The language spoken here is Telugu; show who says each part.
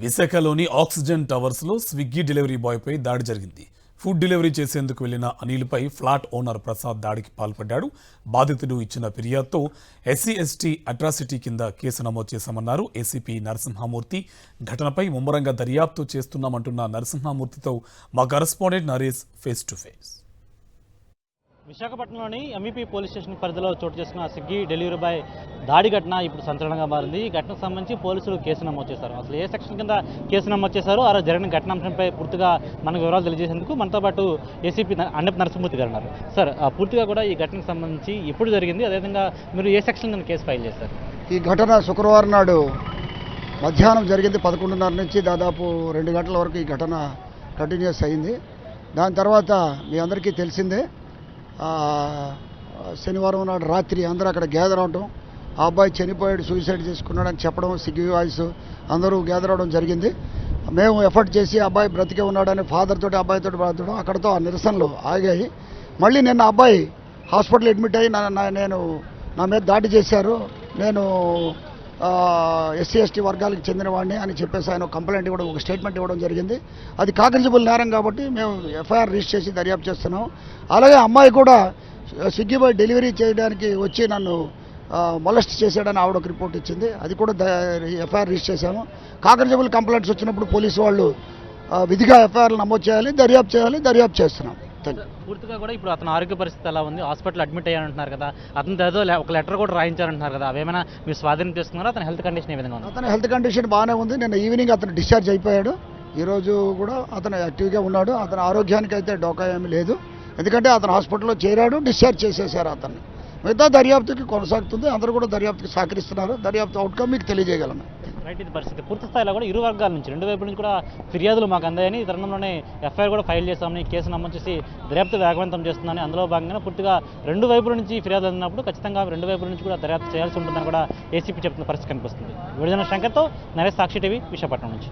Speaker 1: విశాఖలోని ఆక్సిజన్ టవర్స్లో స్విగ్గీ డెలివరీ బాయ్పై దాడి జరిగింది. ఫుడ్ డెలివరీ చేసేందుకు వెళ్లిన అనిల్పై ఫ్లాట్ ఓనర్ ప్రసాద్ దాడికి పాల్పడ్డాడు. బాధితుడు ఇచ్చిన ఫిర్యాదుతో ఎస్సీ/ఎస్టీ అట్రాసిటీ కింద కేసు నమోదు చేశామన్నారు ఏసీపీ నరసింహమూర్తి. ఘటనపై ముమ్మరంగా దర్యాప్తు చేస్తున్నామంటున్న నరసింహమూర్తితో మా correspondent Naresh face to face.
Speaker 2: విశాఖపట్నంలోని ఎంఈపీ పోలీస్ స్టేషన్ పరిధిలో చోటు చేసుకున్న స్విగ్గీ డెలివరీ బాయ్ దాడి ఘటన ఇప్పుడు సంచలనంగా మారింది. ఈ ఘటనకు సంబంధించి పోలీసులు కేసు నమోదు చేశారు. అసలు ఏ సెక్షన్ కింద కేసు నమోదు చేశారు, ఆ జరిగిన ఘటనాంశంపై పూర్తిగా మనకు వివరాలు తెలియజేసేందుకు మనతో పాటు ఏసీపీ అన్నప్ నరసింహమూర్తి గారు ఉన్నారు. సార్, పూర్తిగా కూడా ఈ ఘటనకు సంబంధించి ఎప్పుడు జరిగింది, అదేవిధంగా మీరు ఏ సెక్షన్ కింద కేసు ఫైల్ చేశారు?
Speaker 3: ఈ ఘటన శుక్రవారం నాడు మధ్యాహ్నం జరిగింది. 11:30 నుంచి దాదాపు 2 గంటల వరకు ఈ ఘటన కంటిన్యూస్ అయింది. దాని తర్వాత మీ అందరికీ తెలిసిందే, శనివారం నాడు రాత్రి అందరూ అక్కడ గ్యాదర్ అవడం, ఆ అబ్బాయి చనిపోయాడు, సూసైడ్ చేసుకున్నాడని చెప్పడం, స్విగ్గీ వాయిస్ అందరూ గ్యాదర్ అవడం జరిగింది. మేము ఎఫర్ట్ చేసి అబ్బాయి బ్రతికే ఉన్నాడని ఫాదర్ తోటి అబ్బాయితో బ్రతకడం, అక్కడతో ఆ నిరసనలు ఆగాయి. మళ్ళీ నిన్న అబ్బాయి హాస్పిటల్ అడ్మిట్ అయ్యి నా మీద దాడి చేశారు, నేను ఎస్సీ/ఎస్టీ వర్గాలకు చెందిన వాడిని అని చెప్పేసి ఆయన కంప్లైంట్ ఇవ్వడం, ఒక స్టేట్మెంట్ ఇవ్వడం జరిగింది. అది కాగ్నిజబుల్ నేరం కాబట్టి మేము ఎఫ్ఐఆర్ రిజిస్టర్ చేసి దర్యాప్తు చేస్తున్నాం. అలాగే అమ్మాయి కూడా స్విగ్గీ బాయ్ డెలివరీ చేయడానికి వచ్చి నన్ను మొలెస్ట్ చేశాడని ఆవిడ ఒక రిపోర్ట్ ఇచ్చింది. అది కూడా ఎఫ్ఐఆర్ రిజిస్టర్ చేశాము. కాగ్నిజబుల్ కంప్లైంట్స్ వచ్చినప్పుడు పోలీసు వాళ్ళు విధిగా ఎఫ్ఐఆర్లు నమోదు చేయాలి, దర్యాప్తు చేస్తున్నాం.
Speaker 2: పూర్తిగా కూడా ఇప్పుడు అతని ఆరోగ్య పరిస్థితి ఎలా ఉంది? హాస్పిటల్ అడ్మిట్ అయ్యారంటున్నారు కదా, అతను ఏదో ఒక లెటర్ కూడా రాయించారంటున్నారు కదా, అవేమైనా మీరు స్వాధీనం చేసుకున్నారా? అతని హెల్త్ కండిషన్ ఏ విధంగా ఉంది?
Speaker 3: అతని హెల్త్ కండిషన్ బాగానే ఉంది. నిన్న ఈవినింగ్ అతను డిశ్చార్జ్ అయిపోయాడు. ఈరోజు కూడా అతను యాక్టివ్గా ఉన్నాడు. అతని ఆరోగ్యానికి అయితే డోకా ఏమీ లేదు, ఎందుకంటే అతను హాస్పిటల్లో చేరాడు, డిశ్చార్జ్ చేసేసారు అతన్ని. మిగతా దర్యాప్తుకి కొనసాగుతుంది. అందరూ కూడా దర్యాప్తుకి సహకరిస్తున్నారు. దర్యాప్తు అవుట్కమ్ మీకు తెలియజేయగలను.
Speaker 2: రైట్, ఇది పరిస్థితి. పూర్తి స్థాయిలో కూడా ఇరు వర్గాల నుంచి, 2 వైపుల నుంచి కూడా ఫిర్యాదులు మాకు అందాయని, ఈ తరుణంలోనే ఎఫ్ఐఆర్ కూడా ఫైల్ చేస్తామని, కేసు నమోదు చేసి దర్యాప్తు వేగవంతం చేస్తుందని, అందులో భాగంగా పూర్తిగా 2 వైపుల నుంచి ఫిర్యాదులు అందినప్పుడు ఖచ్చితంగా 2 వైపుల నుంచి కూడా దర్యాప్తు చేయాల్సి ఉంటుందని కూడా ఏసీపీ చెప్తున్న పరిస్థితి కనిపిస్తుంది. విడుదల శంకర్తో నరేష్, సాక్షి టీవీ, విశాఖపట్నం నుంచి.